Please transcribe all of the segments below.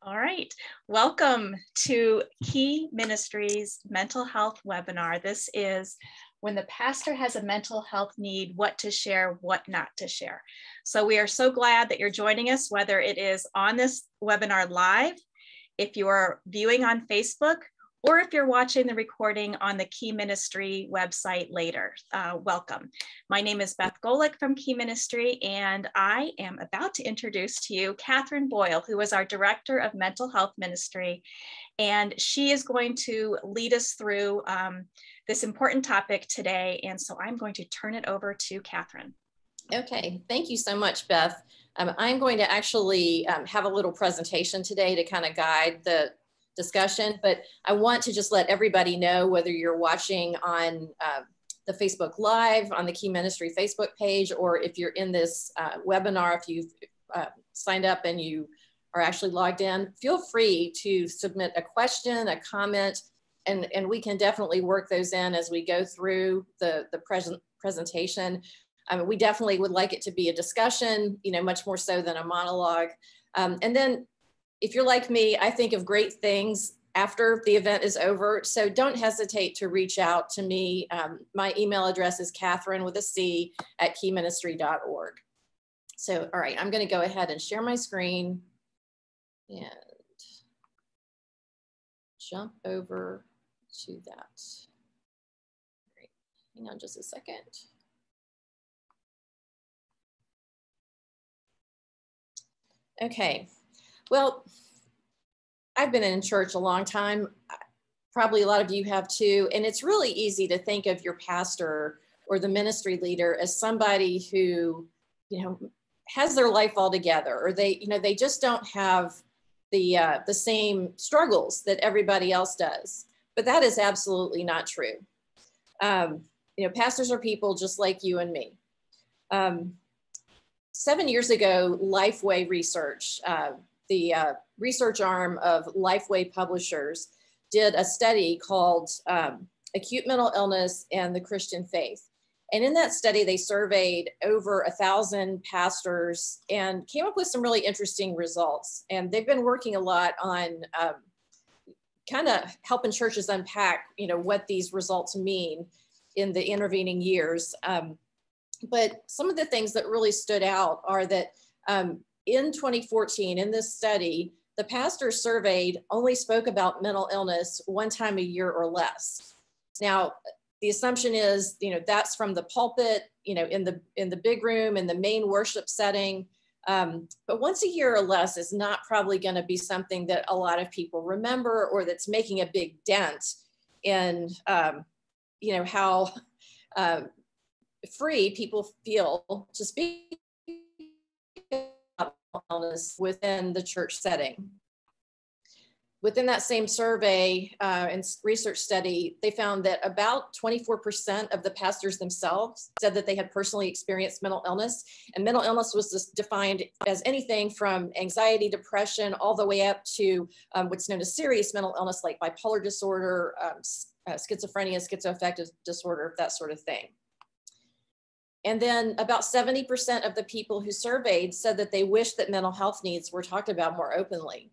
All right, welcome to Key Ministries Mental Health Webinar. This is when the pastor has a mental health need, what to share, what not to share. So we are so glad that you're joining us, whether it is on this webinar live, if you are viewing on Facebook, or if you're watching the recording on the Key Ministry website later. Welcome. My name is Beth Golick from Key Ministry, and I am about to introduce to you Catherine Boyle, who is our Director of Mental Health Ministry, and she is going to lead us through this important topic today, and so I'm going to turn it over to Catherine. Okay, thank you so much, Beth. I'm going to actually have a little presentation today to kind of guide the discussion, but I want to just let everybody know, whether you're watching on the Facebook Live, on the Key Ministry Facebook page, or if you're in this webinar, if you've signed up and you are actually logged in, feel free to submit a question, a comment, and we can definitely work those in as we go through the presentation. We definitely would like it to be a discussion, much more so than a monologue. And then if you're like me, I think of great things after the event is over. So don't hesitate to reach out to me. My email address is Catherine with a C at keyministry.org. So, all right, I'm going to go ahead and share my screen and jump over to that. Great. Hang on just a second. Okay. Well, I've been in church a long time. Probably a lot of you have too. And it's really easy to think of your pastor or the ministry leader as somebody who, has their life all together, or they just don't have the same struggles that everybody else does. But that is absolutely not true. Pastors are people just like you and me. 7 years ago, Lifeway Research, the research arm of Lifeway Publishers, did a study called Acute Mental Illness and the Christian Faith. And in that study, they surveyed over 1,000 pastors and came up with some really interesting results. And they've been working a lot on kind of helping churches unpack, what these results mean in the intervening years. But some of the things that really stood out are that in 2014, in this study, the pastors surveyed only spoke about mental illness one time a year or less. Now, the assumption is, that's from the pulpit, in the big room, in the main worship setting. But once a year or less is not probably going to be something that a lot of people remember, or that's making a big dent in, how free people feel to speak about illness within the church setting. Within that same survey and research study, they found that about 24% of the pastors themselves said that they had personally experienced mental illness. And mental illness was just defined as anything from anxiety, depression, all the way up to what's known as serious mental illness, like bipolar disorder, schizophrenia, schizoaffective disorder, that sort of thing. And then about 70% of the people who surveyed said that they wish that mental health needs were talked about more openly.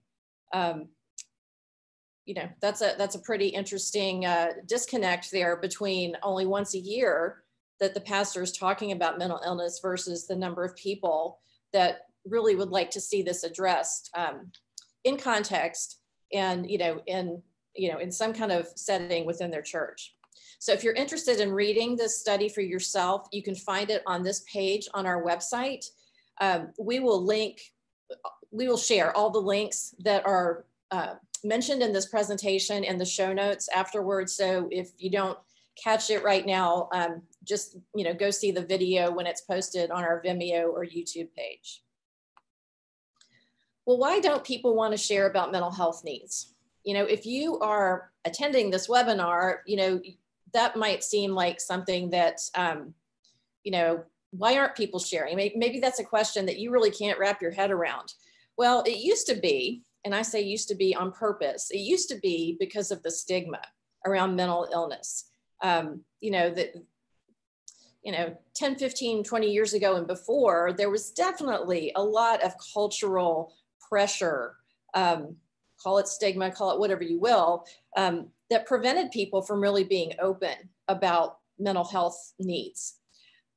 That's a pretty interesting disconnect there between only once a year that the pastor is talking about mental illness versus the number of people that really would like to see this addressed in context and, in some kind of setting within their church. So if you're interested in reading this study for yourself, you can find it on this page on our website. We will share all the links that are mentioned in this presentation in the show notes afterwards. So if you don't catch it right now, just go see the video when it's posted on our Vimeo or YouTube page. Well, why don't people want to share about mental health needs? If you are attending this webinar, that might seem like something that, why aren't people sharing? Maybe that's a question that you really can't wrap your head around. Well, it used to be, and I say used to be on purpose, it used to be because of the stigma around mental illness. 10, 15, 20 years ago and before, there was definitely a lot of cultural pressure call it stigma, call it whatever you will, that prevented people from really being open about mental health needs.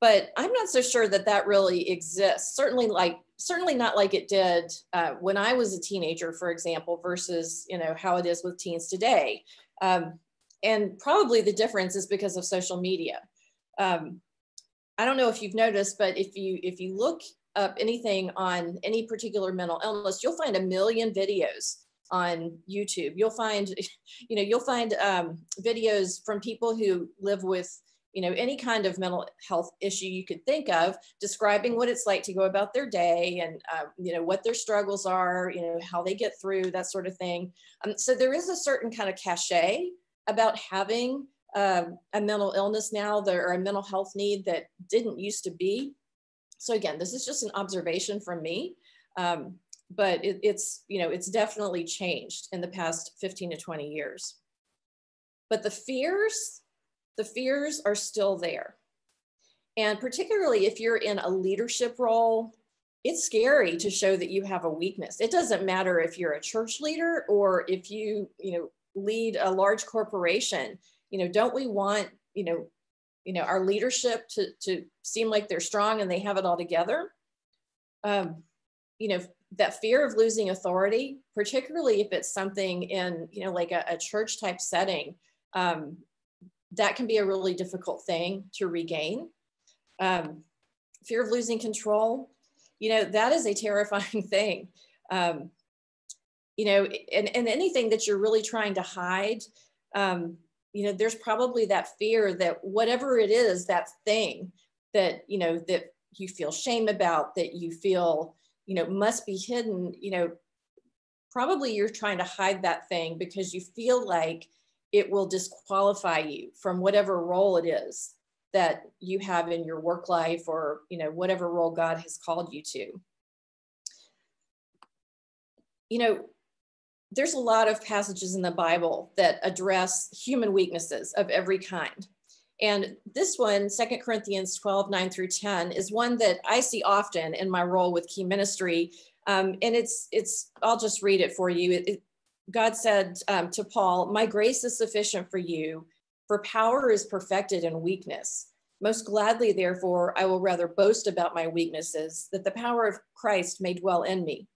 But I'm not so sure that that really exists. Certainly not like it did when I was a teenager, for example, versus how it is with teens today. And probably the difference is because of social media. I don't know if you've noticed, but if you look up anything on any particular mental illness, you'll find a million videos on YouTube. You'll find videos from people who live with any kind of mental health issue you could think of, describing what it's like to go about their day and what their struggles are, how they get through, that sort of thing. So there is a certain kind of cachet about having a mental illness now, or a mental health need that didn't used to be. So again, this is just an observation from me, but it's definitely changed in the past 15 to 20 years. But the fears are still there. And particularly if you're in a leadership role, it's scary to show that you have a weakness. It doesn't matter if you're a church leader or if you lead a large corporation. Don't we want our leadership to seem like they're strong and they have it all together? That fear of losing authority, particularly if it's something in like a church type setting, that can be a really difficult thing to regain. Fear of losing control, that is a terrifying thing. And anything that you're really trying to hide, there's probably that fear that whatever it is, that thing that, that you feel shame about, that you feel, must be hidden, probably you're trying to hide that thing because you feel like it will disqualify you from whatever role it is that you have in your work life, or, whatever role God has called you to. There's a lot of passages in the Bible that address human weaknesses of every kind. And this one, 2 Corinthians 12, 9 through 10, is one that I see often in my role with Key Ministry. And I'll just read it for you. God said to Paul, "My grace is sufficient for you, for power is perfected in weakness. Most gladly, therefore, I will rather boast about my weaknesses, that the power of Christ may dwell in me.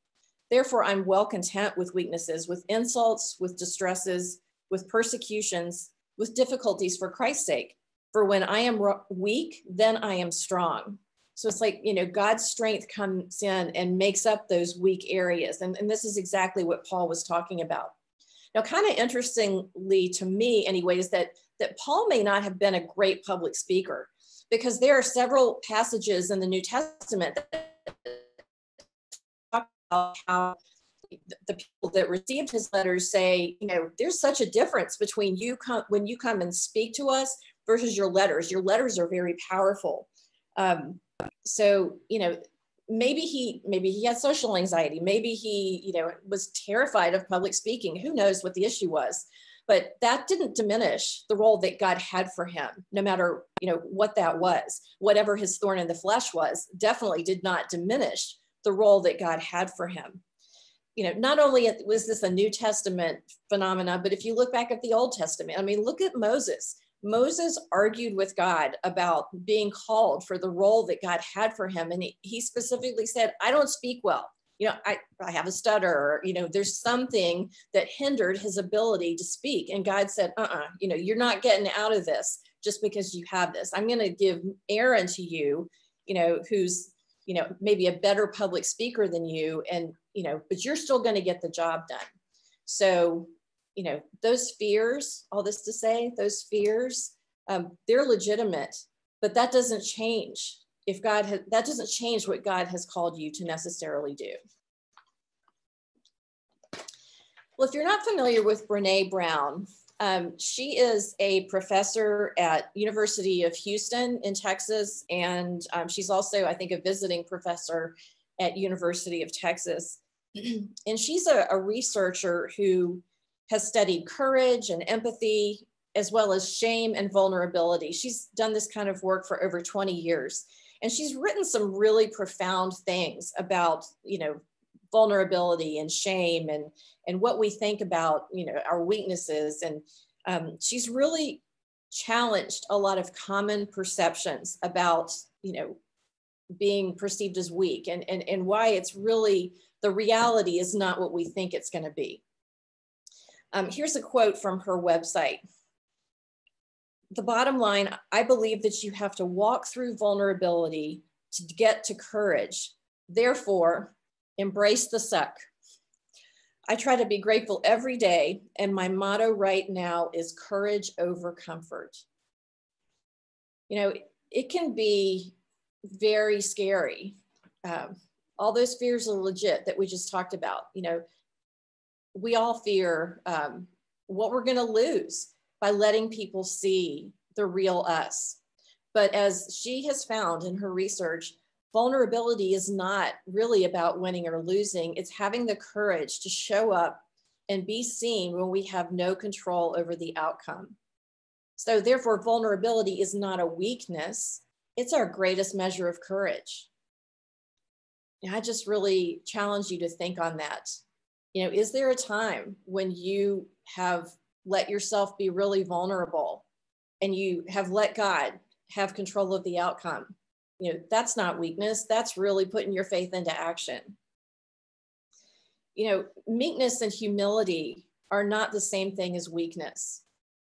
Therefore, I'm well content with weaknesses, with insults, with distresses, with persecutions, with difficulties for Christ's sake. For when I am weak, then I am strong." So it's like, God's strength comes in and makes up those weak areas. And this is exactly what Paul was talking about. Now, kind of interestingly to me anyways, that Paul may not have been a great public speaker, because there are several passages in the New Testament that talk about how the people that received his letters say, there's such a difference between when you come and speak to us versus your letters. Your letters are very powerful. So, maybe he had social anxiety. Maybe he, was terrified of public speaking. Who knows what the issue was? But that didn't diminish the role that God had for him, no matter, what that was. Whatever his thorn in the flesh was, definitely did not diminish the role that God had for him. Not only was this a New Testament phenomena, but if you look back at the Old Testament, look at Moses. Moses argued with God about being called for the role that God had for him. And he specifically said, "I don't speak well. I have a stutter, or, there's something that hindered his ability to speak." And God said, "You're not getting out of this just because you have this. I'm going to give Aaron to you, who's, maybe a better public speaker than you. And, but you're still going to get the job done." So, those fears, all this to say, those fears, they're legitimate, but that doesn't change that doesn't change what God has called you to necessarily do. Well, if you're not familiar with Brene Brown, she is a professor at University of Houston in Texas, and she's also, I think, a visiting professor at University of Texas. And she's a researcher who has studied courage and empathy, as well as shame and vulnerability. She's done this kind of work for over 20 years. And she's written some really profound things about, vulnerability and shame and what we think about, you know, our weaknesses. And she's really challenged a lot of common perceptions about, you know, being perceived as weak and why it's really, the reality is not what we think it's going to be. Here's a quote from her website. The bottom line, I believe that you have to walk through vulnerability to get to courage. Therefore, embrace the suck. I try to be grateful every day, and my motto right now is courage over comfort. You know, it can be very scary. All those fears are legit that we just talked about. You know, we all fear what we're going to lose by letting people see the real us. But as she has found in her research, vulnerability is not really about winning or losing. It's having the courage to show up and be seen when we have no control over the outcome. So therefore, vulnerability is not a weakness. It's our greatest measure of courage. And I just really challenge you to think on that. You know, is there a time when you have let yourself be really vulnerable and you have let God have control of the outcome? You know, that's not weakness. That's really putting your faith into action. You know, meekness and humility are not the same thing as weakness.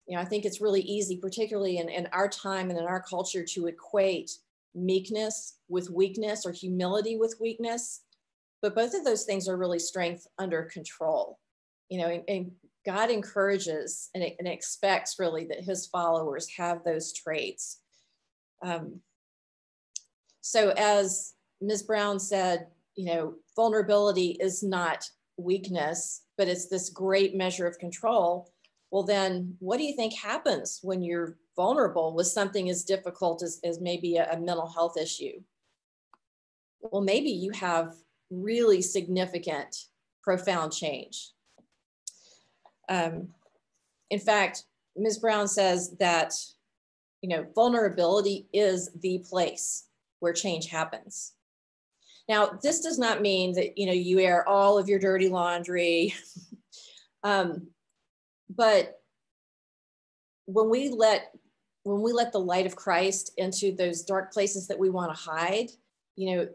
You know, I think it's really easy, particularly in our time and in our culture, to equate meekness with weakness or humility with weakness. But both of those things are really strength under control. You know, and God encourages and expects really that his followers have those traits. So as Ms. Brown said, you know, vulnerability is not weakness, but it's this great measure of control. Well, then what do you think happens when you're vulnerable with something as difficult as maybe a mental health issue? Well, maybe you have really significant, profound change. In fact, Ms. Brown says that, you know, vulnerability is the place where change happens. Now, this does not mean that, you know, you air all of your dirty laundry, but when we let the light of Christ into those dark places that we want to hide, you know,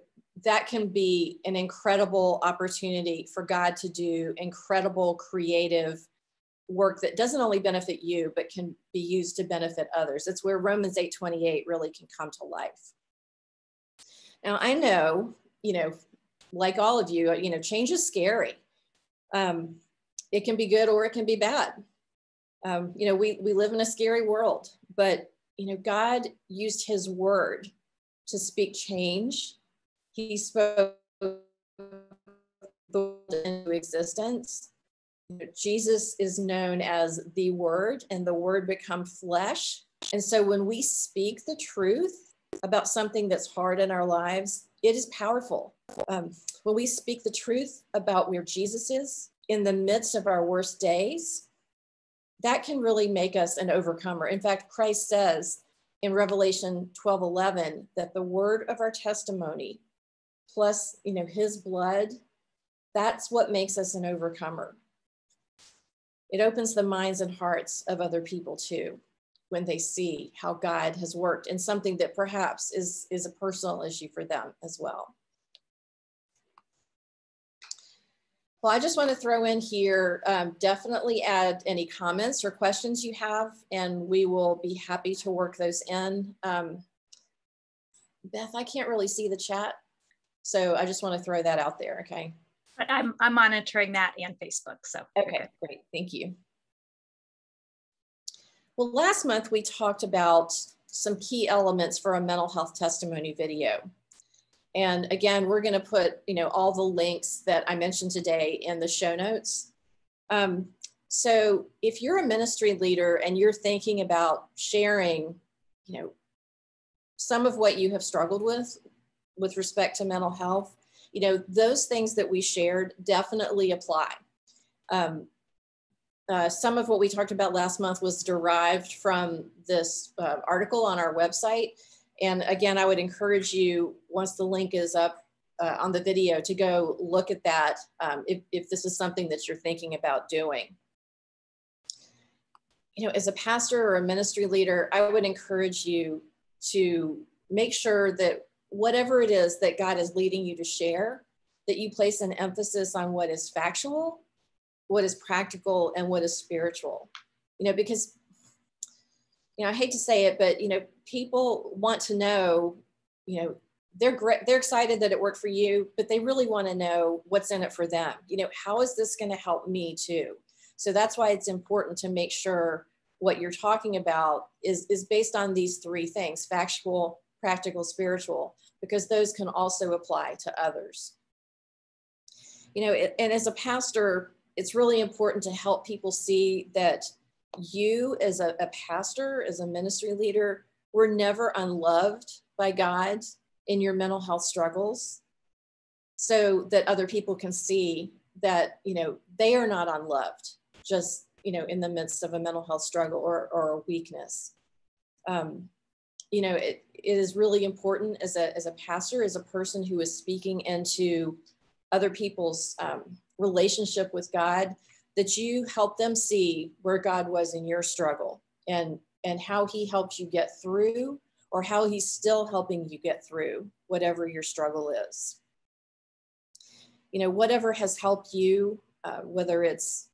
that can be an incredible opportunity for God to do incredible creative work that doesn't only benefit you, but can be used to benefit others. It's where Romans 8:28 really can come to life. Now, I know, you know, like all of you, you know, change is scary. It can be good or it can be bad. You know, we live in a scary world, but, you know, God used his word to speak change. He spoke the world into existence. Jesus is known as the Word, and the Word become flesh. And so when we speak the truth about something that's hard in our lives, it is powerful. When we speak the truth about where Jesus is in the midst of our worst days, that can really make us an overcomer. In fact, Christ says in Revelation 12:11 that the word of our testimony plus, you know, his blood, that's what makes us an overcomer. It opens the minds and hearts of other people too, when they see how God has worked in something that perhaps is a personal issue for them as well. Well, I just want to throw in here, definitely add any comments or questions you have, and we will be happy to work those in. Beth, I can't really see the chat, so I just want to throw that out there, okay? I'm monitoring that and Facebook, so. Okay, great, thank you. Well, last month we talked about some key elements for a mental health testimony video. And again, we're going to put, you know, all the links that I mentioned today in the show notes. So if you're a ministry leader and you're thinking about sharing, you know, some of what you have struggled with respect to mental health, you know, those things that we shared definitely apply. Some of what we talked about last month was derived from this article on our website. And again, I would encourage you, once the link is up on the video to go look at that if this is something that you're thinking about doing. You know, as a pastor or a ministry leader, I would encourage you to make sure that whatever it is that God is leading you to share, that you place an emphasis on what is factual, what is practical, and what is spiritual. You know, because, you know, I hate to say it, but, you know, people want to know, you know, they're excited that it worked for you, but they really want to know what's in it for them. You know, how is this going to help me too? So that's why it's important to make sure what you're talking about is based on these three things: factual, practical, spiritual, because those can also apply to others. You know, and as a pastor, it's really important to help people see that you as a pastor, as a ministry leader, were never unloved by God in your mental health struggles, so that other people can see that, you know, they are not unloved just, you know, in the midst of a mental health struggle or a weakness. You know, it is really important as a pastor, as a person who is speaking into other people's relationship with God, that you help them see where God was in your struggle and how he helped you get through, or how he's still helping you get through whatever your struggle is. You know, whatever has helped you, whether it's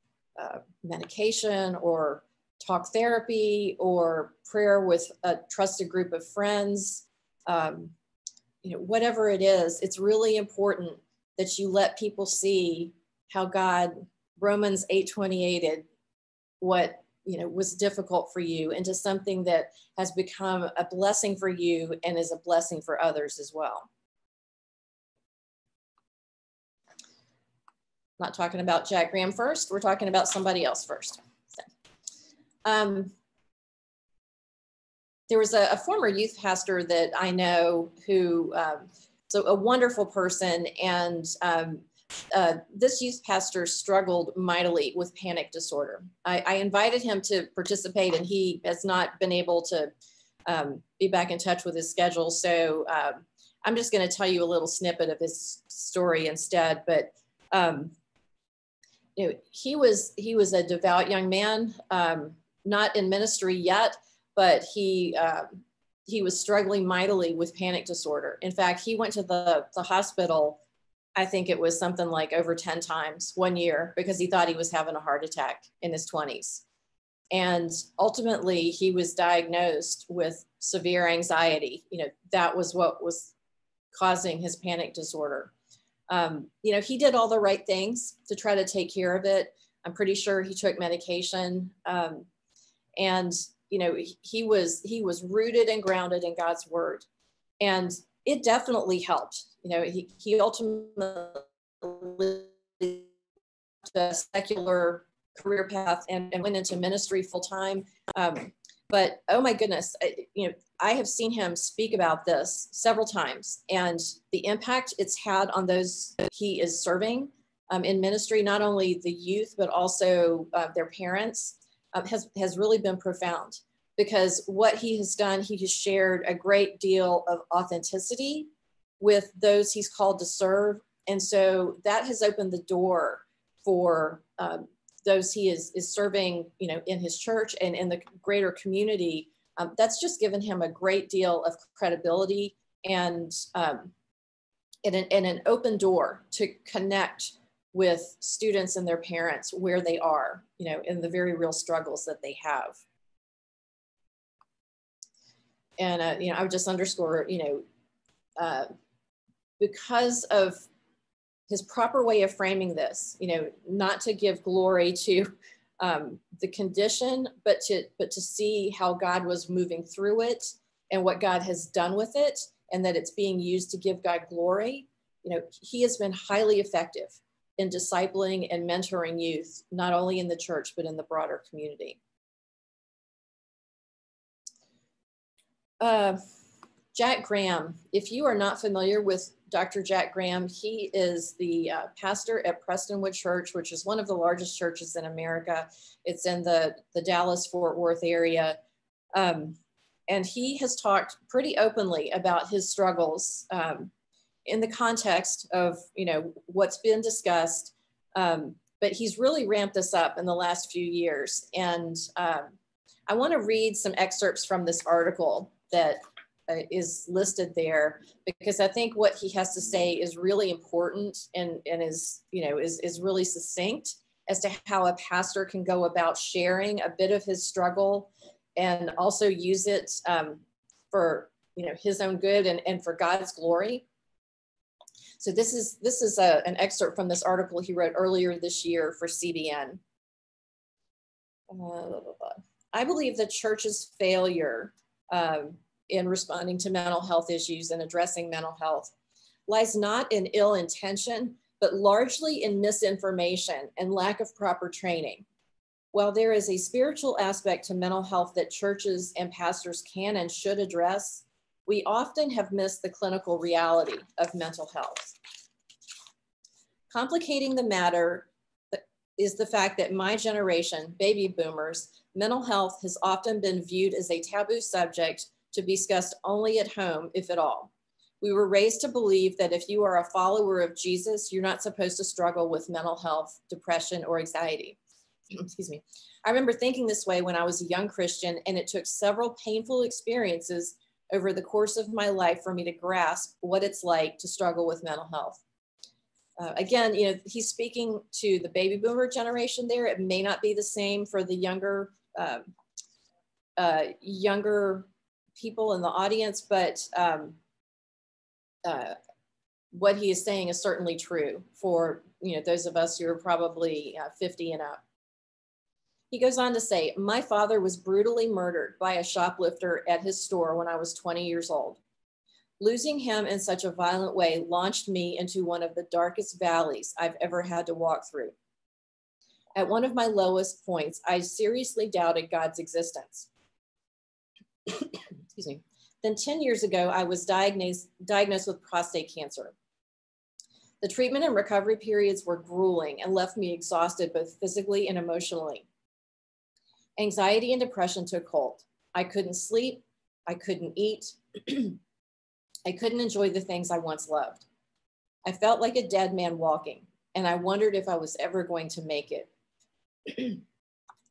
medication or talk therapy or prayer with a trusted group of friends, you know, whatever it is, it's really important that you let people see how God, Romans 8:28, what, you know, was difficult for you into something that has become a blessing for you and is a blessing for others as well. Not talking about Jack Graham first, we're talking about somebody else first. So, there was a former youth pastor that I know who, so a wonderful person, and this youth pastor struggled mightily with panic disorder. I invited him to participate, and he has not been able to be back in touch with his schedule. So I'm just going to tell you a little snippet of his story instead. But you know, he was a devout young man, not in ministry yet, but he was struggling mightily with panic disorder. In fact, he went to the hospital, I think it was something like over 10 times 1 year, because he thought he was having a heart attack in his 20s. And ultimately, he was diagnosed with severe anxiety. You know, that was what was causing his panic disorder. You know, he did all the right things to try to take care of it. I'm pretty sure he took medication. And, you know, he was rooted and grounded in God's word. And it definitely helped. You know, he ultimately left a secular career path and went into ministry full time. But oh my goodness, you know, I have seen him speak about this several times, and the impact it's had on those he is serving in ministry, not only the youth, but also their parents, has really been profound. Because what he has done, he has shared a great deal of authenticity with those he's called to serve. And so that has opened the door for those he is serving, you know, in his church and in the greater community. That's just given him a great deal of credibility and an open door to connect with students and their parents where they are, you know, in the very real struggles that they have. And, you know, I would just underscore, you know, because of his proper way of framing this, you know, not to give glory to the condition, but to see how God was moving through it and what God has done with it, and that it's being used to give God glory. You know, he has been highly effective in discipling and mentoring youth, not only in the church, but in the broader community. Jack Graham, if you are not familiar with Dr. Jack Graham, he is the pastor at Prestonwood Church, which is one of the largest churches in America. It's in the Dallas-Fort Worth area. And he has talked pretty openly about his struggles in the context of, what's been discussed, but he's really ramped this up in the last few years. And I want to read some excerpts from this article that is listed there, because I think what he has to say is really important and is really succinct as to how a pastor can go about sharing a bit of his struggle and also use it for his own good and for God's glory. So this is an excerpt from this article he wrote earlier this year for CBN. I believe the church's failure in responding to mental health issues and addressing mental health lies not in ill intention, but largely in misinformation and lack of proper training. While there is a spiritual aspect to mental health that churches and pastors can and should address, we often have missed the clinical reality of mental health. Complicating the matter is the fact that my generation, baby boomers, mental health has often been viewed as a taboo subject to be discussed only at home, if at all. We were raised to believe that if you are a follower of Jesus, you're not supposed to struggle with mental health, depression, or anxiety. Excuse me. I remember thinking this way when I was a young Christian, and it took several painful experiences over the course of my life for me to grasp what it's like to struggle with mental health. Again, he's speaking to the baby boomer generation there. It may not be the same for the younger people in the audience, but what he is saying is certainly true for those of us who are probably 50 and up. He goes on to say, my father was brutally murdered by a shoplifter at his store when I was 20 years old. Losing him in such a violent way launched me into one of the darkest valleys I've ever had to walk through. At one of my lowest points, I seriously doubted God's existence. Excuse me. Then 10 years ago, I was diagnosed with prostate cancer. The treatment and recovery periods were grueling and left me exhausted both physically and emotionally. Anxiety and depression took hold. I couldn't sleep. I couldn't eat. I couldn't enjoy the things I once loved. I felt like a dead man walking, and I wondered if I was ever going to make it.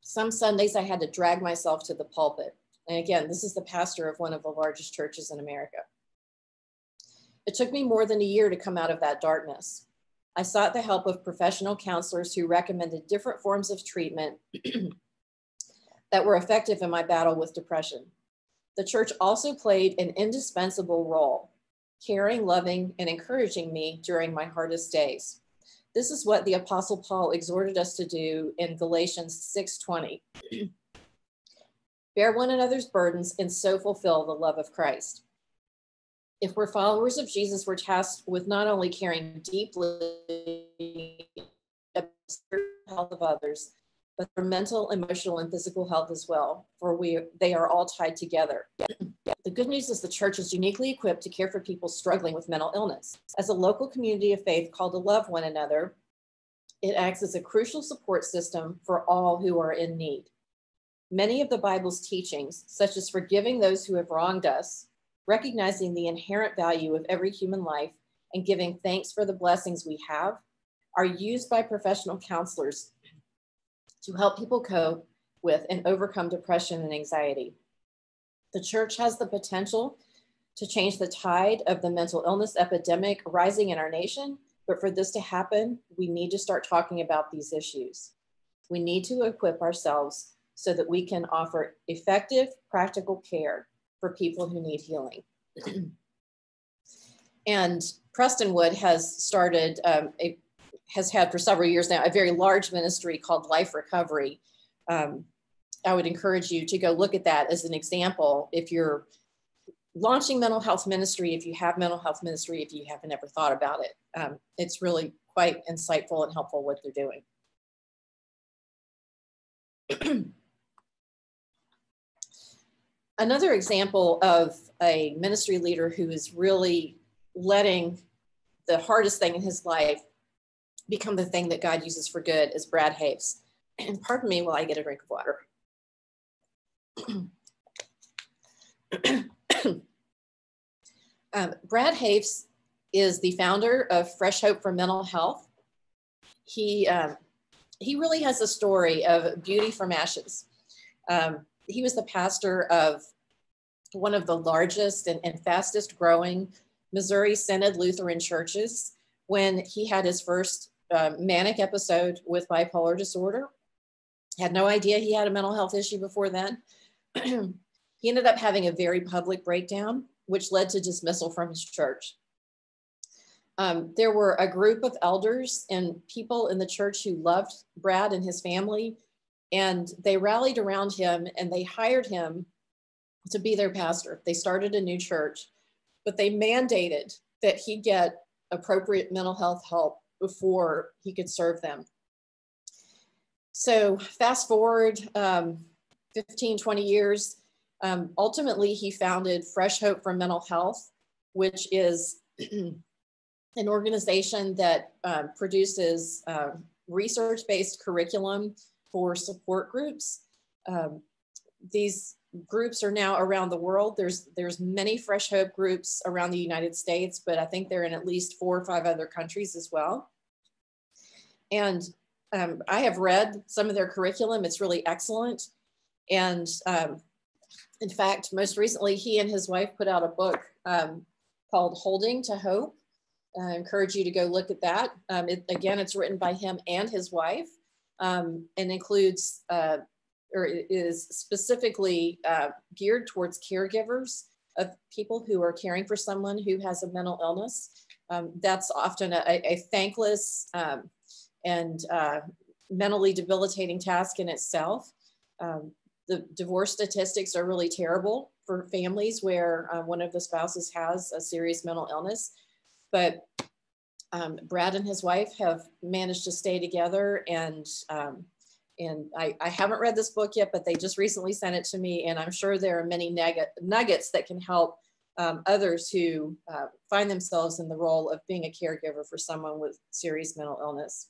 Some Sundays I had to drag myself to the pulpit. And again, this is the pastor of one of the largest churches in America. It took me more than a year to come out of that darkness. I sought the help of professional counselors who recommended different forms of treatment that were effective in my battle with depression. The church also played an indispensable role, caring, loving, and encouraging me during my hardest days. This is what the Apostle Paul exhorted us to do in Galatians 6:20. Bear one another's burdens and so fulfill the love of Christ. If we're followers of Jesus, we're tasked with not only caring deeply about the spiritual health of others, but their mental, emotional, and physical health as well, for they are all tied together. The good news is the church is uniquely equipped to care for people struggling with mental illness. As a local community of faith called to love one another, it acts as a crucial support system for all who are in need. Many of the Bible's teachings, such as forgiving those who have wronged us, recognizing the inherent value of every human life, and giving thanks for the blessings we have, are used by professional counselors to help people cope with and overcome depression and anxiety. The church has the potential to change the tide of the mental illness epidemic rising in our nation, but for this to happen, we need to start talking about these issues. We need to equip ourselves so that we can offer effective, practical care for people who need healing. And Prestonwood has started, has had for several years now, a very large ministry called Life Recovery. I would encourage you to go look at that as an example. If you're launching mental health ministry, if you have mental health ministry, if you haven't ever thought about it, it's really quite insightful and helpful what they're doing. Another example of a ministry leader who is really letting the hardest thing in his life become the thing that God uses for good is Brad Haves. And pardon me while I get a drink of water. Brad Haves is the founder of Fresh Hope for Mental Health. He really has a story of beauty from ashes. He was the pastor of one of the largest and fastest growing Missouri Synod Lutheran churches when he had his first manic episode with bipolar disorder. Had no idea he had a mental health issue before then. He ended up having a very public breakdown, which led to dismissal from his church. There were a group of elders and people in the church who loved Brad and his family, and they rallied around him and they hired him to be their pastor. They started a new church, but they mandated that he get appropriate mental health help before he could serve them. So fast forward 15, 20 years, ultimately he founded Fresh Hope for Mental Health, which is an organization that produces research-based curriculum for support groups. These groups are now around the world. There's many Fresh Hope groups around the United States, but I think they're in at least 4 or 5 other countries as well. And I have read some of their curriculum. It's really excellent. And in fact, most recently, he and his wife put out a book called Holding to Hope. I encourage you to go look at that. Again, it's written by him and his wife, and includes or is specifically geared towards caregivers of people who are caring for someone who has a mental illness. That's often a thankless and mentally debilitating task in itself. The divorce statistics are really terrible for families where one of the spouses has a serious mental illness. But Brad and his wife have managed to stay together, and I haven't read this book yet, but they just recently sent it to me, and I'm sure there are many nuggets that can help others who find themselves in the role of being a caregiver for someone with serious mental illness.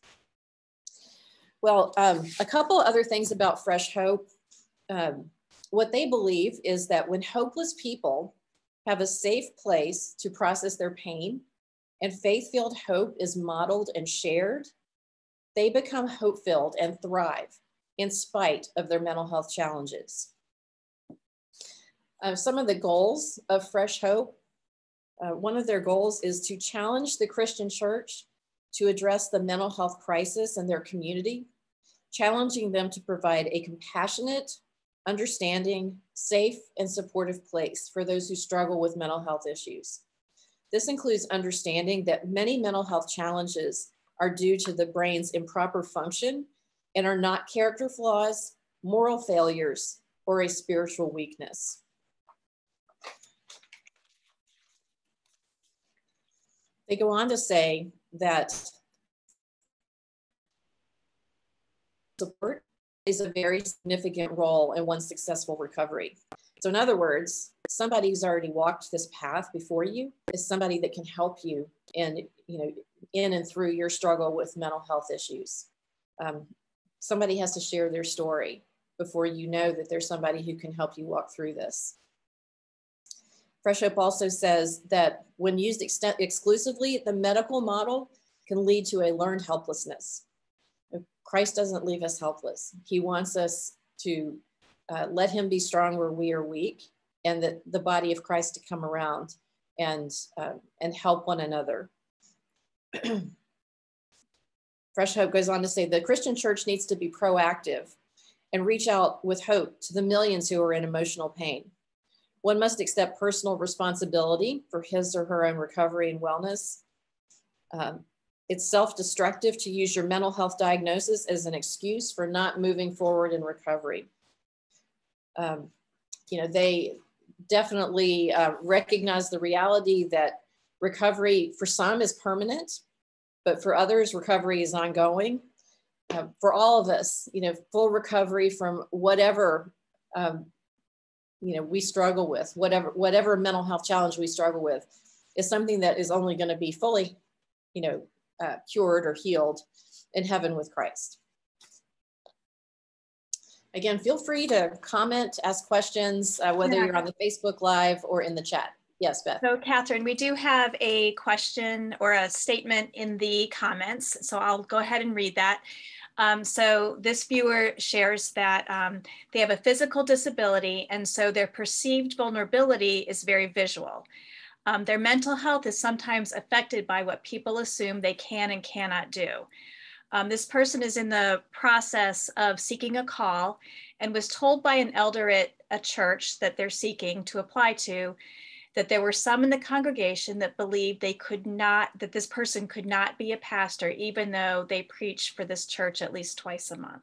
Well, a couple other things about Fresh Hope. What they believe is that when hopeless people have a safe place to process their pain, and faith-filled hope is modeled and shared, they become hope-filled and thrive in spite of their mental health challenges. Some of the goals of Fresh Hope, one of their goals is to challenge the Christian church to address the mental health crisis in their community, challenging them to provide a compassionate, understanding, safe, and supportive place for those who struggle with mental health issues. This includes understanding that many mental health challenges are due to the brain's improper function and are not character flaws, moral failures, or a spiritual weakness. They go on to say that support plays a very significant role in one's successful recovery. So in other words, somebody who's already walked this path before you is somebody that can help you in and through your struggle with mental health issues. Somebody has to share their story before you know that there's somebody who can help you walk through this. Fresh Hope also says that when used exclusively, the medical model can lead to a learned helplessness. Christ doesn't leave us helpless. He wants us to let him be strong where we are weak, and that the body of Christ to come around and help one another. Fresh Hope goes on to say the Christian church needs to be proactive and reach out with hope to the millions who are in emotional pain. One must accept personal responsibility for his or her own recovery and wellness. It's self-destructive to use your mental health diagnosis as an excuse for not moving forward in recovery. They definitely recognize the reality that recovery for some is permanent, but for others, recovery is ongoing. For all of us, full recovery from whatever, we struggle with, whatever mental health challenge we struggle with, is something that is only going to be fully, cured or healed in heaven with Christ. Again, feel free to comment, ask questions, whether you're on the Facebook Live or in the chat. Yes, Beth. So Catherine, we do have a question or a statement in the comments, so I'll go ahead and read that. So this viewer shares that they have a physical disability, and so their perceived vulnerability is very visual. Their mental health is sometimes affected by what people assume they can and cannot do. This person is in the process of seeking a call and was told by an elder at a church that they're seeking to apply to that there were some in the congregation that believed they could not, that this person could not be a pastor, even though they preach for this church at least twice a month.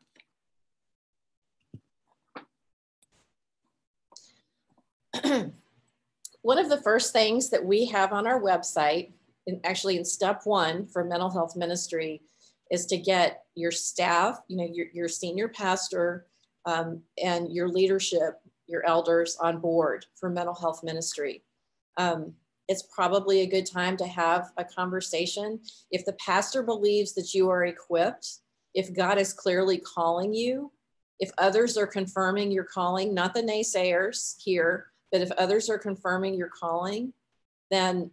One of the first things that we have on our website, and actually in step 1 for mental health ministry, is to get your staff, your senior pastor and your leadership, your elders on board for mental health ministry. It's probably a good time to have a conversation. If the pastor believes that you are equipped, if God is clearly calling you, if others are confirming your calling, not the naysayers here, but if others are confirming your calling, then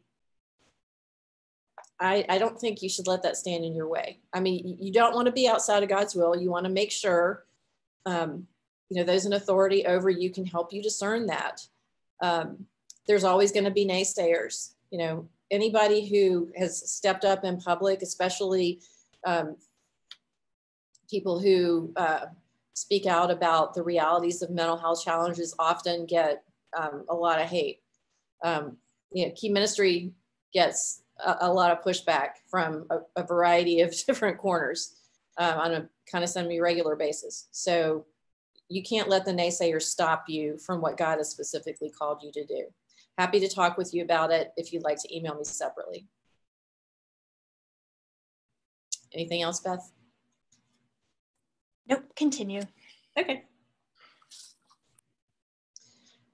I don't think you should let that stand in your way. I mean, you don't want to be outside of God's will. You want to make sure, those in authority over you can help you discern that. There's always going to be naysayers. Anybody who has stepped up in public, especially people who speak out about the realities of mental health challenges, often get a lot of hate. Key Ministry gets a lot of pushback from a variety of different corners on a kind of semi-regular basis. So you can't let the naysayers stop you from what God has specifically called you to do. Happy to talk with you about it if you'd like to email me separately. Anything else, Beth? Nope, continue. Okay.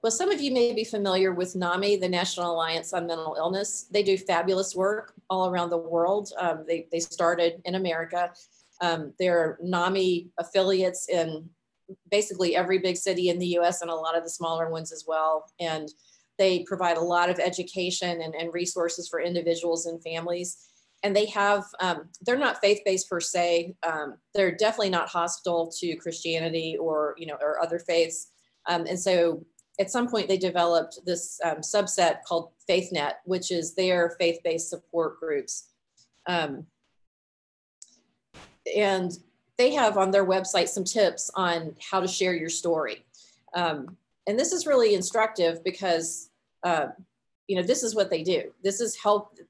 Well, some of you may be familiar with NAMI, the National Alliance on Mental Illness. They do fabulous work all around the world. They started in America. There are NAMI affiliates in basically every big city in the US and a lot of the smaller ones as well. And they provide a lot of education and resources for individuals and families. And they have, they're not faith-based per se. They're definitely not hostile to Christianity or other faiths. And so at some point they developed this subset called FaithNet, which is their faith-based support groups. And they have on their website some tips on how to share your story. And this is really instructive because, this is what they do.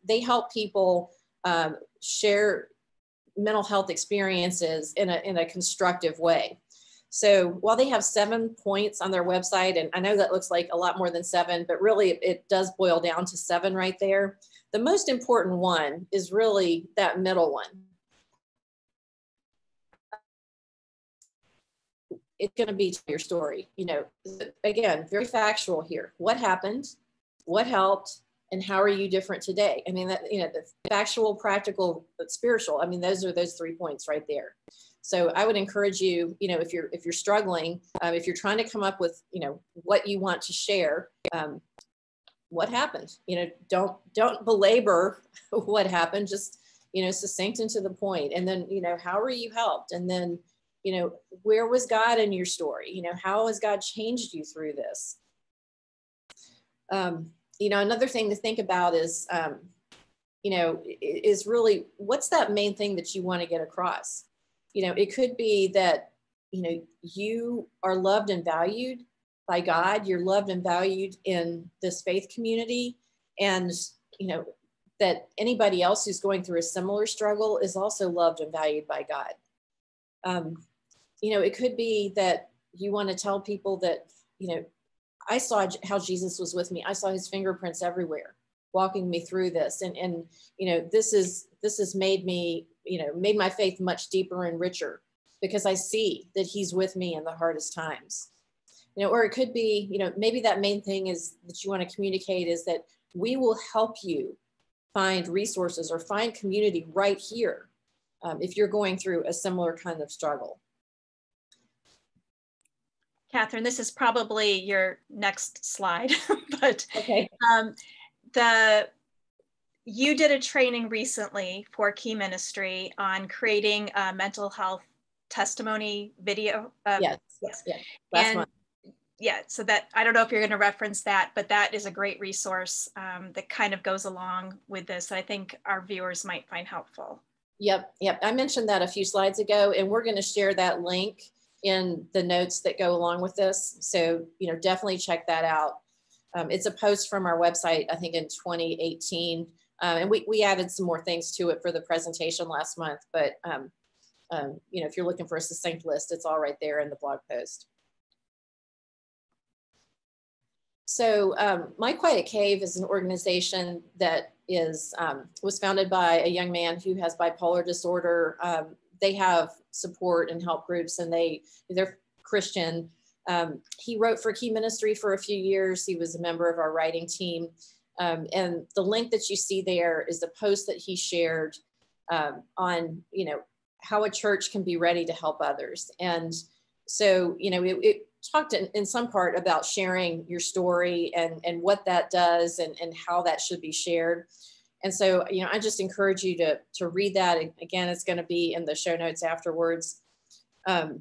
They help people share mental health experiences in a constructive way. So while they have 7 points on their website, and I know that looks like a lot more than 7, but really it does boil down to 7 right there. The most important one is really that middle one. It's going to be your story. Again, very factual here. What happened? What helped? And how are you different today? I mean, the factual, practical, but spiritual. I mean, those are those 3 points right there. So I would encourage you, if you're struggling, if you're trying to come up with, what you want to share, what happened? Don't belabor what happened. Just, succinct and to the point. And then, how were you helped? And then, where was God in your story? How has God changed you through this? Another thing to think about is, is really what's that main thing that you want to get across? It could be that, you are loved and valued by God. You're loved and valued in this faith community. And, that anybody else who's going through a similar struggle is also loved and valued by God. It could be that you want to tell people that, I saw how Jesus was with me. I saw his fingerprints everywhere, walking me through this. And this has made me, made my faith much deeper and richer because I see that he's with me in the hardest times. Or it could be, maybe that main thing is that you want to communicate is that we will help you find resources or find community right here if you're going through a similar kind of struggle. Catherine, this is probably your next slide, but okay. You did a training recently for Key Ministry on creating a mental health testimony video. Yes. Yeah. Last month. Yeah, so that, I don't know if you're going to reference that, but that is a great resource that kind of goes along with this. I think our viewers might find helpful. Yep. I mentioned that a few slides ago, and we're going to share that link in the notes that go along with this. So, definitely check that out. It's a post from our website, I think in 2018. And we added some more things to it for the presentation last month. But, if you're looking for a succinct list, it's all right there in the blog post. So My Quiet Cave is an organization that was founded by a young man who has bipolar disorder. They have support and help groups, and they're Christian. He wrote for Key Ministry for a few years. He was a member of our writing team. And the link that you see there is the post that he shared on, how a church can be ready to help others. And so, it talked in some part about sharing your story and what that does and how that should be shared. And so, I just encourage you to read that. Again, it's going to be in the show notes afterwards. But,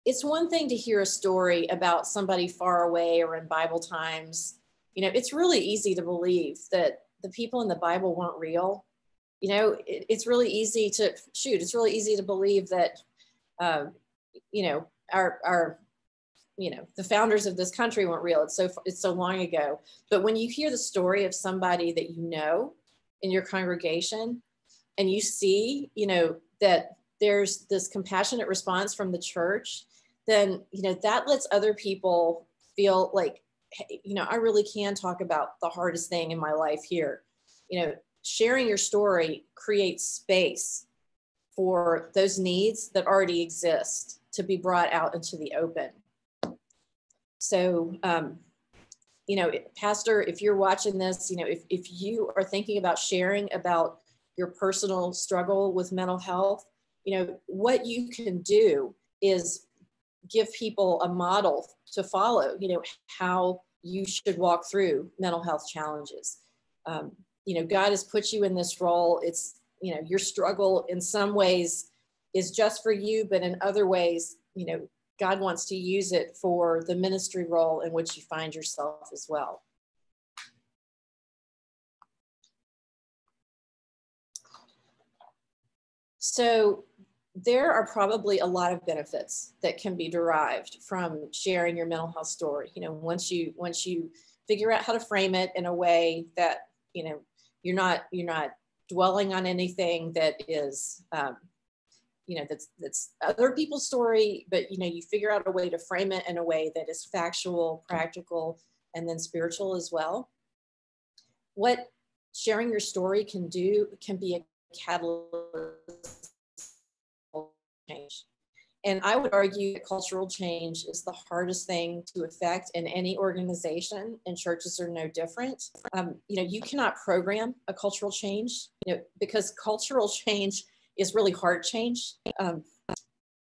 it's one thing to hear a story about somebody far away or in Bible times. It's really easy to believe that the people in the Bible weren't real. It's really easy to believe that, the founders of this country weren't real. It's so long ago. But when you hear the story of somebody that in your congregation, and you see, that there's this compassionate response from the church, then, that lets other people feel like, hey, I really can talk about the hardest thing in my life here. Sharing your story creates space for those needs that already exist to be brought out into the open. So, Pastor, if you're watching this, if you are thinking about sharing about your personal struggle with mental health, what you can do is give people a model to follow, how you should walk through mental health challenges. God has put you in this role. It's, your struggle in some ways is just for you, but in other ways, God wants to use it for the ministry role in which you find yourself as well. So there are probably a lot of benefits that can be derived from sharing your mental health story. Once you figure out how to frame it in a way that, you're not dwelling on anything that is, that's other people's story, but, you figure out a way to frame it in a way that is factual, practical, and then spiritual as well. What sharing your story can do can be a catalyst change. And I would argue that cultural change is the hardest thing to affect in any organization, and churches are no different. You cannot program a cultural change, because cultural change is really hard change.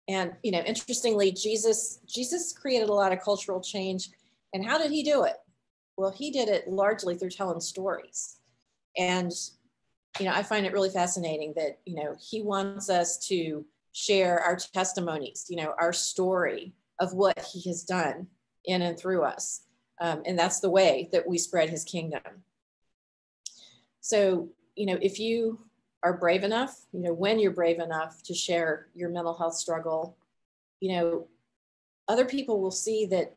And interestingly, Jesus created a lot of cultural change. And how did he do it? Well, he did it largely through telling stories. And, I find it really fascinating that, he wants us to share our testimonies, our story of what he has done in and through us. And that's the way that we spread his kingdom. So, if you are brave enough, when you're brave enough to share your mental health struggle, other people will see that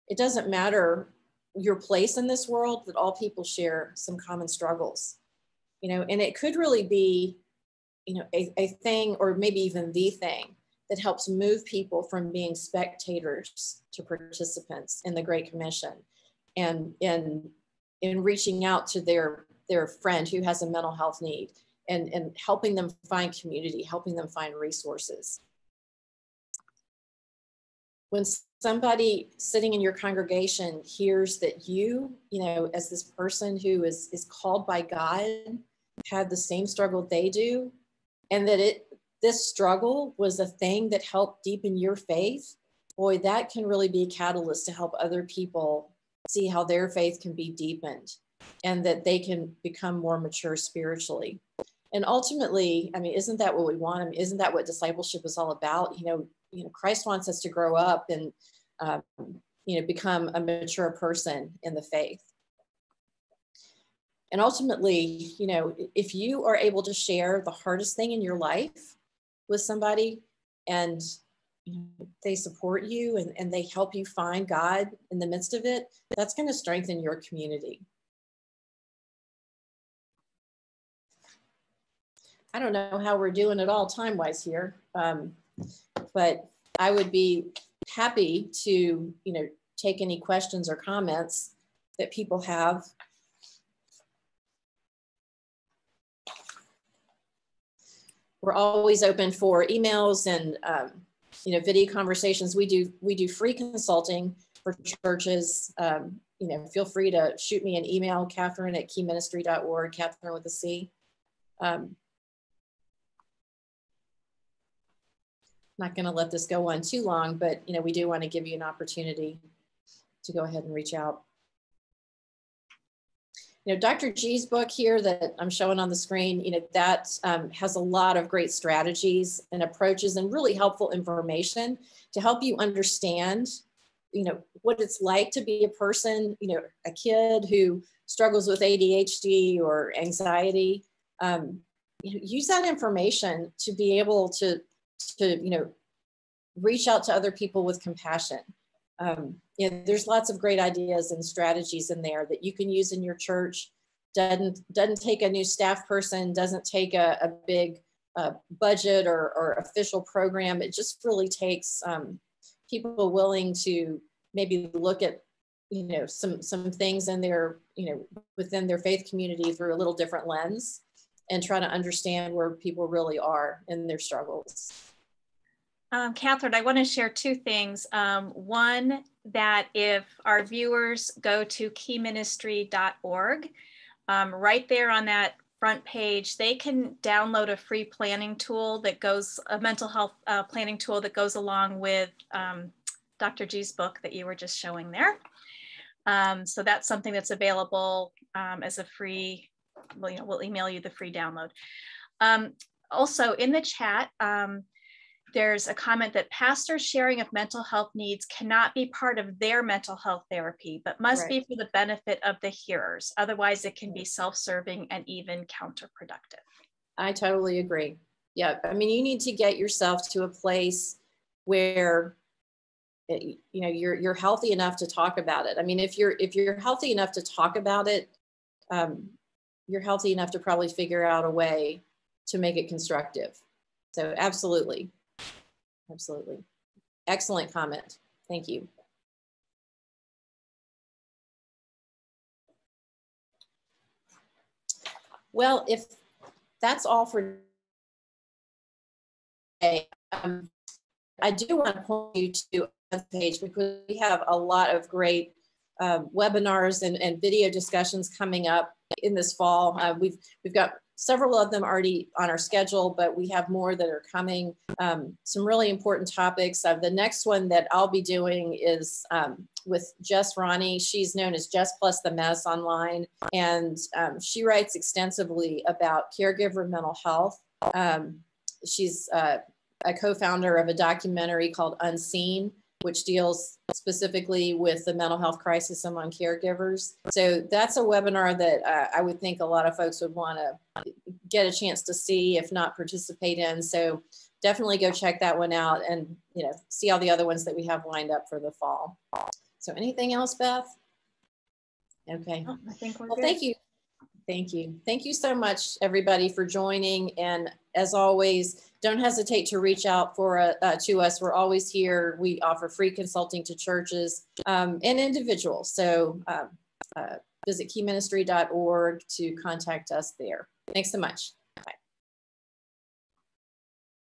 it doesn't matter your place in this world, that all people share some common struggles, and it could really be, a thing, or maybe even the thing that helps move people from being spectators to participants in the Great Commission, and in reaching out to their friend who has a mental health need, and helping them find community, helping them find resources. When somebody sitting in your congregation hears that you, as this person who is called by God, had the same struggle they do, and that this struggle was a thing that helped deepen your faith, boy, that can really be a catalyst to help other people see how their faith can be deepened and that they can become more mature spiritually. And ultimately, I mean, isn't that what we want? I mean, isn't that what discipleship is all about? You know, Christ wants us to grow up and, become a mature person in the faith. And ultimately, if you are able to share the hardest thing in your life with somebody and they support you and they help you find God in the midst of it, that's going to strengthen your community. I don't know how we're doing it all time-wise here, but I would be happy to, take any questions or comments that people have. We're always open for emails and, video conversations. We do free consulting for churches. Feel free to shoot me an email, Catherine@keyministry.org, Catherine with a C. Not going to let this go on too long, but we do want to give you an opportunity to go ahead and reach out. Dr. G's book here that I'm showing on the screen, that has a lot of great strategies and approaches and really helpful information to help you understand, what it's like to be a person, a kid who struggles with ADHD or anxiety. Use that information to be able to reach out to other people with compassion. There's lots of great ideas and strategies in there that you can use in your church. Doesn't take a new staff person, doesn't take a big budget or official program. It just really takes people willing to maybe look at, some things in their, within their faith community through a little different lens and try to understand where people really are in their struggles. Catherine, I want to share two things. One, that if our viewers go to keyministry.org, right there on that front page, they can download a free planning tool that goes, a mental health planning tool that goes along with Dr. G's book that you were just showing there. So that's something that's available as a free, we'll email you the free download. Also in the chat, there's a comment that pastors' sharing of mental health needs cannot be part of their mental health therapy, but must be for the benefit of the hearers. Otherwise, it can be self-serving and even counterproductive. I totally agree. Yeah, I mean, you need to get yourself to a place where you're healthy enough to talk about it. I mean, if you're healthy enough to talk about it, you're healthy enough to probably figure out a way to make it constructive. So absolutely. Absolutely. Excellent comment. Thank you. Well, if that's all for today, I do want to point you to the page because we have a lot of great webinars and video discussions coming up in this fall. We've got several of them already on our schedule, but we have more that are coming. Some really important topics. The next one that I'll be doing is with Jess Ronnie. She's known as Jess Plus the Mess online, and she writes extensively about caregiver mental health. She's a co-founder of a documentary called Unseen, which deals specifically with the mental health crisis among caregivers. So that's a webinar that I would think a lot of folks would want to get a chance to see, if not participate in. So definitely go check that one out and see all the other ones that we have lined up for the fall. So anything else, Beth? Okay. Oh, I think we're good. Thank you. Thank you. Thank you so much, everybody, for joining. And as always, don't hesitate to reach out to us. We're always here. We offer free consulting to churches and individuals. So visit keyministry.org to contact us there. Thanks so much.